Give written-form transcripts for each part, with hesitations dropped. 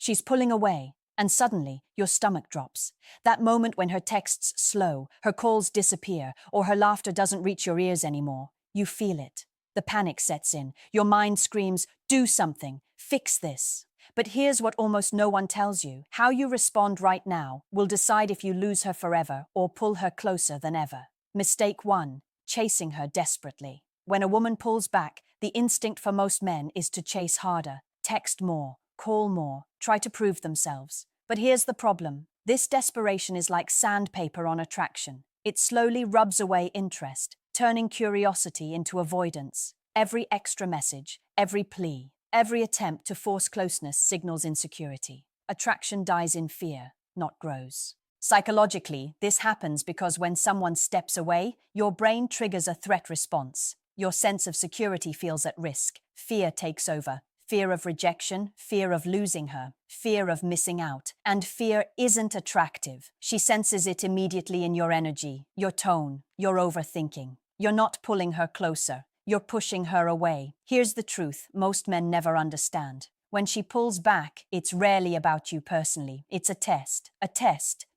She's pulling away, and suddenly your stomach drops. That moment when her texts slow, her calls disappear, or her laughter doesn't reach your ears anymore. You feel it. The panic sets in. Your mind screams, "Do something. Fix this." But here's what almost no one tells you. How you respond right now will decide if you lose her forever or pull her closer than ever. Mistake 1. Chasing her desperately. When a woman pulls back, the instinct for most men is to chase harder, text more, call more, try to prove themselves. But here's the problem. This desperation is like sandpaper on attraction. It slowly rubs away interest, turning curiosity into avoidance. Every extra message, every plea, every attempt to force closeness signals insecurity. Attraction dies in fear, not grows. Psychologically, this happens because when someone steps away, your brain triggers a threat response. Your sense of security feels at risk. Fear takes over. Fear of rejection, fear of losing her, fear of missing out. And fear isn't attractive. She senses it immediately in your energy, your tone, your overthinking. You're not pulling her closer. You're pushing her away. Here's the truth most men never understand. When she pulls back, it's rarely about you personally. It's a test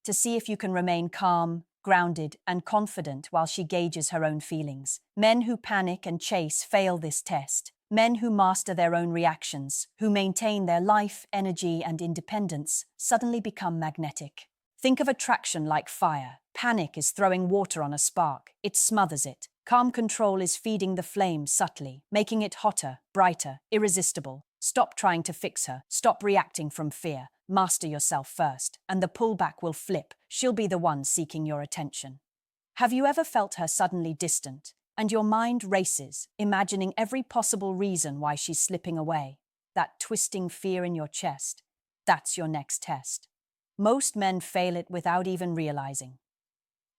to see if you can remain calm, grounded, and confident while she gauges her own feelings. Men who panic and chase fail this test. Men who master their own reactions, who maintain their life, energy, and independence, suddenly become magnetic. Think of attraction like fire. Panic is throwing water on a spark. It smothers it. Calm control is feeding the flame subtly, making it hotter, brighter, irresistible. Stop trying to fix her. Stop reacting from fear. Master yourself first, and the pullback will flip. She'll be the one seeking your attention. Have you ever felt her suddenly distant, and your mind races, imagining every possible reason why she's slipping away? That twisting fear in your chest, that's your next test. Most men fail it without even realizing.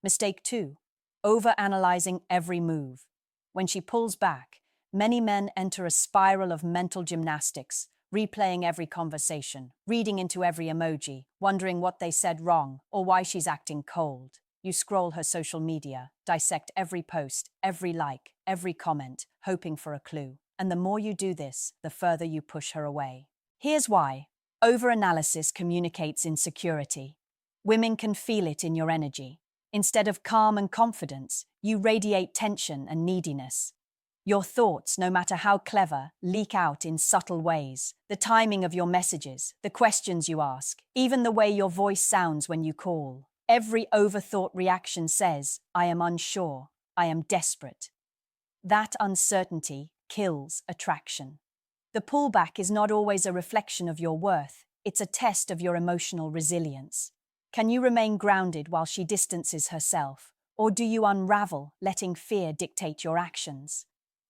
Mistake 2. Overanalyzing every move. When she pulls back, many men enter a spiral of mental gymnastics, replaying every conversation, reading into every emoji, wondering what they said wrong or why she's acting cold. You scroll her social media, dissect every post, every like, every comment, hoping for a clue. And the more you do this, the further you push her away. Here's why. Overanalysis communicates insecurity. Women can feel it in your energy. Instead of calm and confidence, you radiate tension and neediness. Your thoughts, no matter how clever, leak out in subtle ways. The timing of your messages, the questions you ask, even the way your voice sounds when you call. Every overthought reaction says, "I am unsure, I am desperate." That uncertainty kills attraction. The pullback is not always a reflection of your worth, it's a test of your emotional resilience. Can you remain grounded while she distances herself, or do you unravel, letting fear dictate your actions?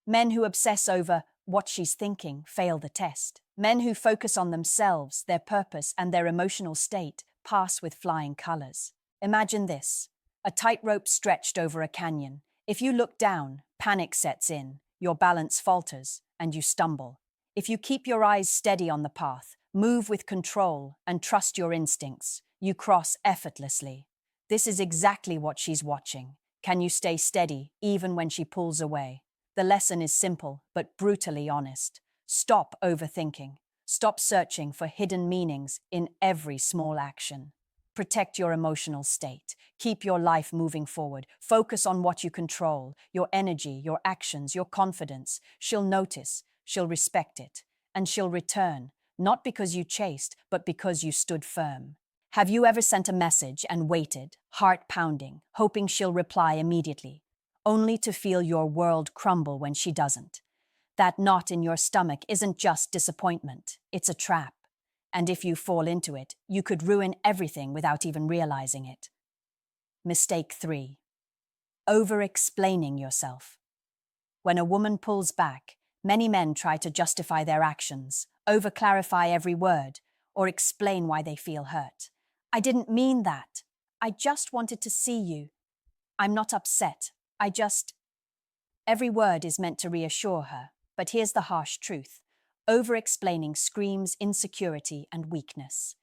Men who obsess over what she's thinking fail the test. Men who focus on themselves, their purpose, and their emotional state pass with flying colors. Imagine this: a tightrope stretched over a canyon. If you look down, panic sets in, your balance falters, and you stumble. If you keep your eyes steady on the path, move with control, and trust your instincts, you cross effortlessly. This is exactly what she's watching. Can you stay steady even when she pulls away? The lesson is simple but brutally honest. Stop overthinking. Stop searching for hidden meanings in every small action. Protect your emotional state. Keep your life moving forward. Focus on what you control, your energy, your actions, your confidence. She'll notice, she'll respect it, and she'll return, not because you chased, but because you stood firm. Have you ever sent a message and waited, heart pounding, hoping she'll reply immediately, only to feel your world crumble when she doesn't? That knot in your stomach isn't just disappointment, it's a trap. And if you fall into it, you could ruin everything without even realizing it. Mistake 3. Over-explaining yourself. When a woman pulls back, many men try to justify their actions, over-clarify every word, or explain why they feel hurt. "I didn't mean that. I just wanted to see you. I'm not upset. Every word is meant to reassure her, but here's the harsh truth. Over-explaining screams insecurity and weakness.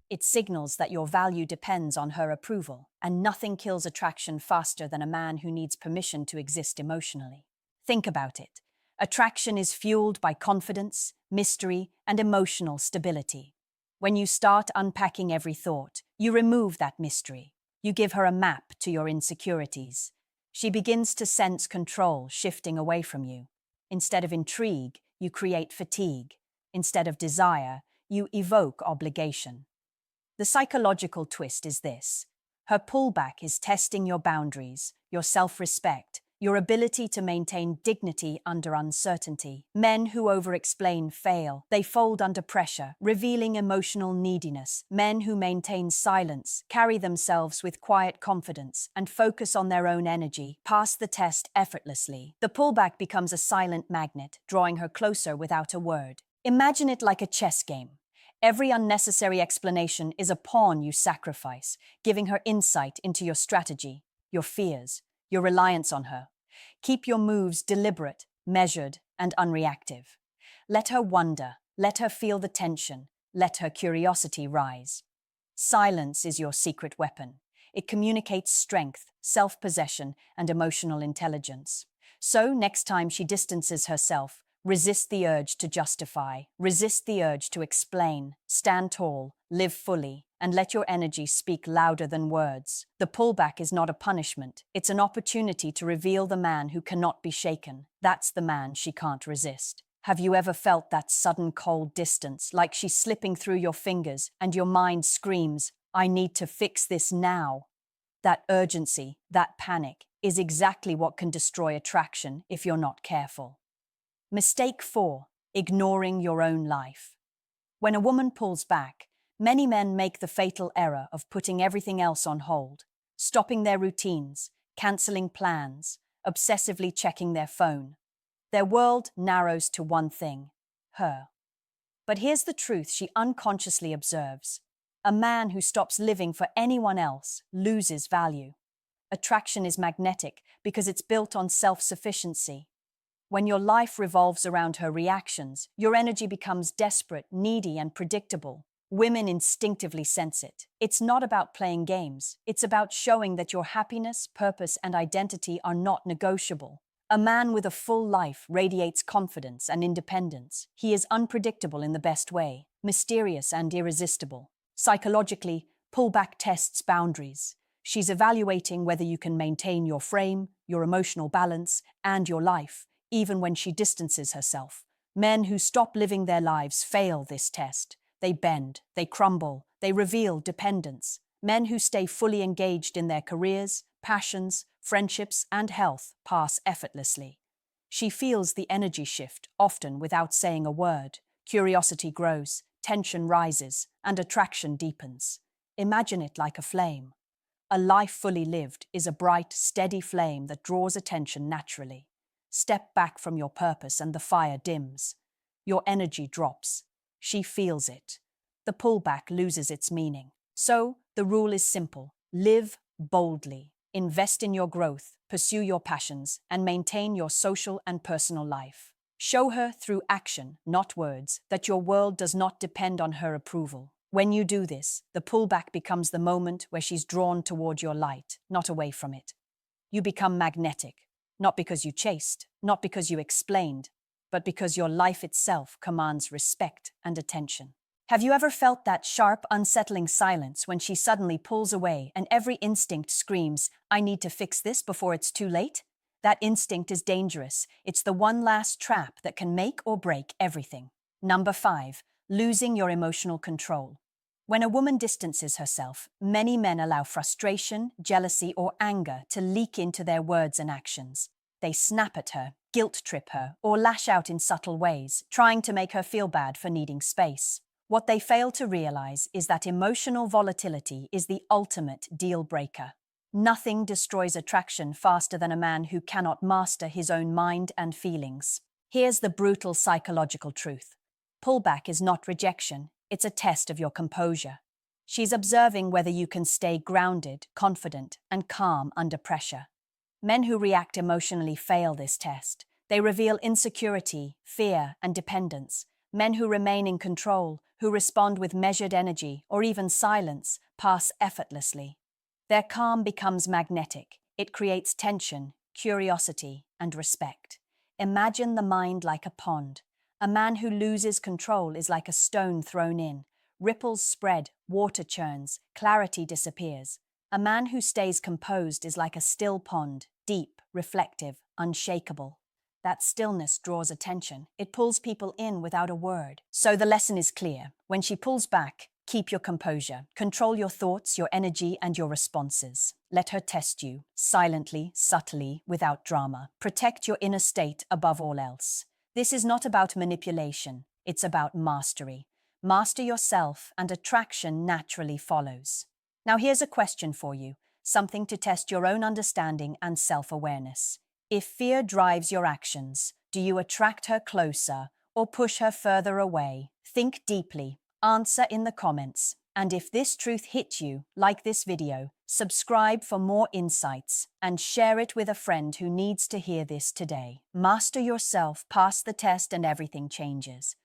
It signals that your value depends on her approval, and nothing kills attraction faster than a man who needs permission to exist emotionally. Think about it. Attraction is fueled by confidence, mystery, and emotional stability. When you start unpacking every thought, you remove that mystery. You give her a map to your insecurities. She begins to sense control shifting away from you. Instead of intrigue, you create fatigue. Instead of desire, you evoke obligation. The psychological twist is this. Her pullback is testing your boundaries, your self-respect, your ability to maintain dignity under uncertainty. Men who over-explain fail. They fold under pressure, revealing emotional neediness. Men who maintain silence, carry themselves with quiet confidence, and focus on their own energy, pass the test effortlessly. The pullback becomes a silent magnet, drawing her closer without a word. Imagine it like a chess game. Every unnecessary explanation is a pawn you sacrifice, giving her insight into your strategy, your fears, your reliance on her. Keep your moves deliberate, measured, and unreactive. Let her wonder, let her feel the tension, let her curiosity rise. Silence is your secret weapon. It communicates strength, self-possession, and emotional intelligence. So, next time she distances herself, resist the urge to justify, resist the urge to explain, stand tall, live fully, and let your energy speak louder than words. The pullback is not a punishment, it's an opportunity to reveal the man who cannot be shaken. That's the man she can't resist. Have you ever felt that sudden cold distance, like she's slipping through your fingers, and your mind screams, "I need to fix this now"? That urgency, that panic, is exactly what can destroy attraction if you're not careful. Mistake 4. Ignoring your own life. When a woman pulls back, many men make the fatal error of putting everything else on hold, stopping their routines, canceling plans, obsessively checking their phone. Their world narrows to one thing: her. But here's the truth she unconsciously observes. A man who stops living for anyone else loses value. Attraction is magnetic because it's built on self-sufficiency. When your life revolves around her reactions, your energy becomes desperate, needy, and predictable. Women instinctively sense it. It's not about playing games. It's about showing that your happiness, purpose, and identity are not negotiable. A man with a full life radiates confidence and independence. He is unpredictable in the best way, mysterious and irresistible. Psychologically, pullback tests boundaries. She's evaluating whether you can maintain your frame, your emotional balance, and your life, even when she distances herself. Men who stop living their lives fail this test. They bend, they crumble, they reveal dependence. Men who stay fully engaged in their careers, passions, friendships, and health pass effortlessly. She feels the energy shift, often without saying a word. Curiosity grows, tension rises, and attraction deepens. Imagine it like a flame. A life fully lived is a bright, steady flame that draws attention naturally. Step back from your purpose and the fire dims. Your energy drops. She feels it. The pullback loses its meaning. So, the rule is simple. Live boldly. Invest in your growth, pursue your passions, and maintain your social and personal life. Show her through action, not words, that your world does not depend on her approval. When you do this, the pullback becomes the moment where she's drawn toward your light, not away from it. You become magnetic. Not because you chased, not because you explained, but because your life itself commands respect and attention. Have you ever felt that sharp, unsettling silence when she suddenly pulls away and every instinct screams, "I need to fix this before it's too late"? That instinct is dangerous. It's the one last trap that can make or break everything. Number 5. Losing your emotional control. When a woman distances herself, many men allow frustration, jealousy, or anger to leak into their words and actions. They snap at her, guilt-trip her, or lash out in subtle ways, trying to make her feel bad for needing space. What they fail to realize is that emotional volatility is the ultimate deal-breaker. Nothing destroys attraction faster than a man who cannot master his own mind and feelings. Here's the brutal psychological truth. Pullback is not rejection. It's a test of your composure. She's observing whether you can stay grounded, confident, and calm under pressure. Men who react emotionally fail this test. They reveal insecurity, fear, and dependence. Men who remain in control, who respond with measured energy, or even silence, pass effortlessly. Their calm becomes magnetic. It creates tension, curiosity, and respect. Imagine the mind like a pond. A man who loses control is like a stone thrown in, Ripples spread, water churns, clarity disappears. A man who stays composed is like a still pond, deep, reflective, unshakable. That stillness draws attention. It pulls people in without a word. So the lesson is clear. When she pulls back, keep your composure. Control your thoughts, your energy, and your responses. Let her test you, silently, subtly, without drama. Protect your inner state above all else. This is not about manipulation. It's about mastery. Master yourself, and attraction naturally follows. Now here's a question for you, something to test your own understanding and self-awareness. If fear drives your actions, do you attract her closer or push her further away? Think deeply. Answer in the comments. And if this truth hit you, like this video, subscribe for more insights and share it with a friend who needs to hear this today. Master yourself, pass the test, and everything changes.